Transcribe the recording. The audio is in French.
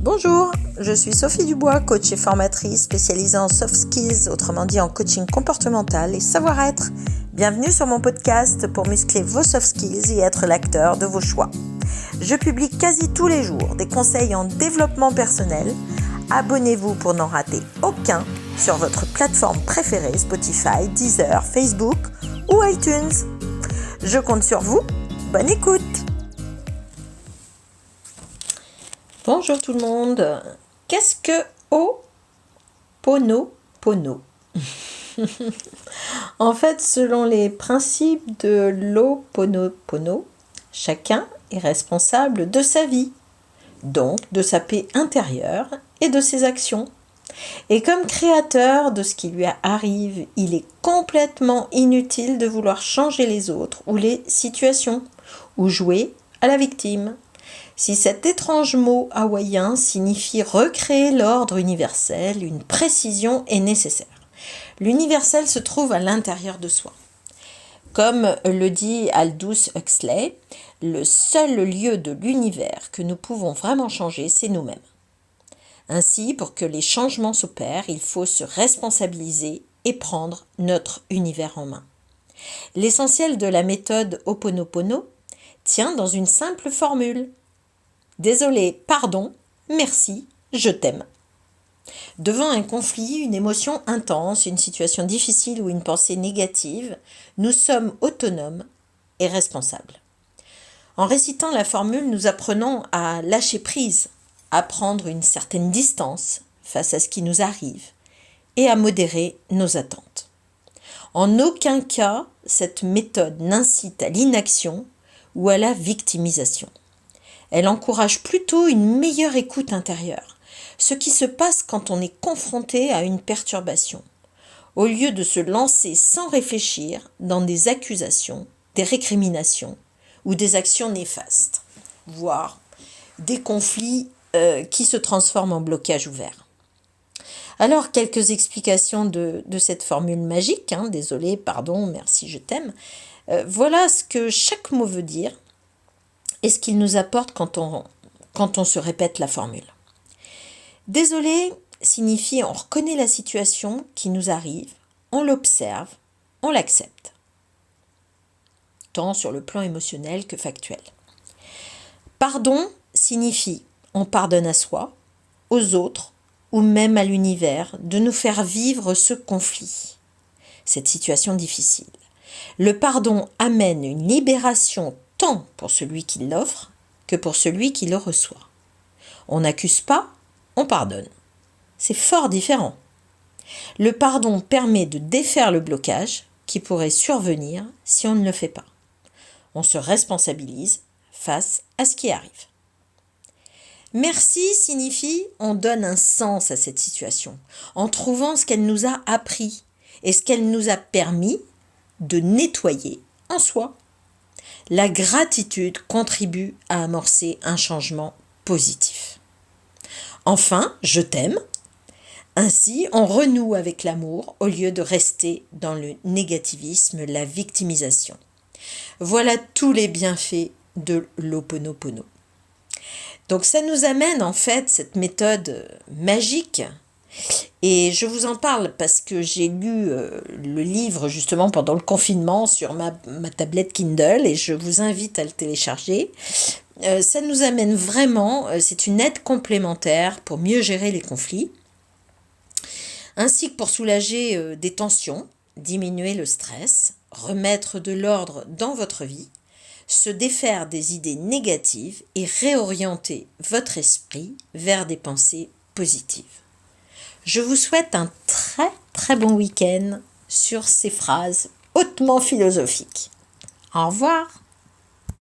Bonjour, je suis Sophie Dubois, coach et formatrice spécialisée en soft skills, autrement dit en coaching comportemental et savoir-être. Bienvenue sur mon podcast pour muscler vos soft skills et être l'acteur de vos choix. Je publie quasi tous les jours des conseils en développement personnel. Abonnez-vous pour n'en rater aucun sur votre plateforme préférée, Spotify, Deezer, Facebook ou iTunes. Je compte sur vous. Bonne écoute! Bonjour tout le monde. Qu'est-ce que Ho'oponopono? En fait, selon les principes de l'Ho'oponopono, chacun est responsable de sa vie, donc de sa paix intérieure et de ses actions. Et comme créateur de ce qui lui arrive, il est complètement inutile de vouloir changer les autres ou les situations, ou jouer à la victime. Si cet étrange mot hawaïen signifie recréer l'ordre universel, une précision est nécessaire. L'universel se trouve à l'intérieur de soi. Comme le dit Aldous Huxley, le seul lieu de l'univers que nous pouvons vraiment changer, c'est nous-mêmes. Ainsi, pour que les changements s'opèrent, il faut se responsabiliser et prendre notre univers en main. L'essentiel de la méthode Ho'oponopono tient dans une simple formule. Désolé, pardon, merci, je t'aime. Devant un conflit, une émotion intense, une situation difficile ou une pensée négative, nous sommes autonomes et responsables. En récitant la formule, nous apprenons à lâcher prise, à prendre une certaine distance face à ce qui nous arrive et à modérer nos attentes. En aucun cas, cette méthode n'incite à l'inaction ou à la victimisation. Elle encourage plutôt une meilleure écoute intérieure, ce qui se passe quand on est confronté à une perturbation, au lieu de se lancer sans réfléchir dans des accusations, des récriminations ou des actions néfastes, voire des conflits qui se transforment en blocage ouvert. Alors, quelques explications de cette formule magique, désolé, pardon, merci, je t'aime. Voilà ce que chaque mot veut dire et ce qu'il nous apporte quand on se répète la formule. Désolé signifie on reconnaît la situation qui nous arrive, on l'observe, on l'accepte, tant sur le plan émotionnel que factuel. Pardon signifie on pardonne à soi, aux autres ou même à l'univers de nous faire vivre ce conflit, cette situation difficile. Le pardon amène une libération tant pour celui qui l'offre que pour celui qui le reçoit. On n'accuse pas, on pardonne. C'est fort différent. Le pardon permet de défaire le blocage qui pourrait survenir si on ne le fait pas. On se responsabilise face à ce qui arrive. Merci signifie on donne un sens à cette situation en trouvant ce qu'elle nous a appris et ce qu'elle nous a permis de nettoyer en soi. La gratitude contribue à amorcer un changement positif. Enfin, je t'aime. Ainsi, on renoue avec l'amour au lieu de rester dans le négativisme, la victimisation. Voilà tous les bienfaits de l'Ho'oponopono. Donc ça nous amène en fait cette méthode magique. Et je vous en parle parce que j'ai lu le livre justement pendant le confinement sur ma tablette Kindle et je vous invite à le télécharger. Ça nous amène vraiment, c'est une aide complémentaire pour mieux gérer les conflits, ainsi que pour soulager des tensions, diminuer le stress, remettre de l'ordre dans votre vie, se défaire des idées négatives et réorienter votre esprit vers des pensées positives. Je vous souhaite un très très bon week-end sur ces phrases hautement philosophiques. Au revoir.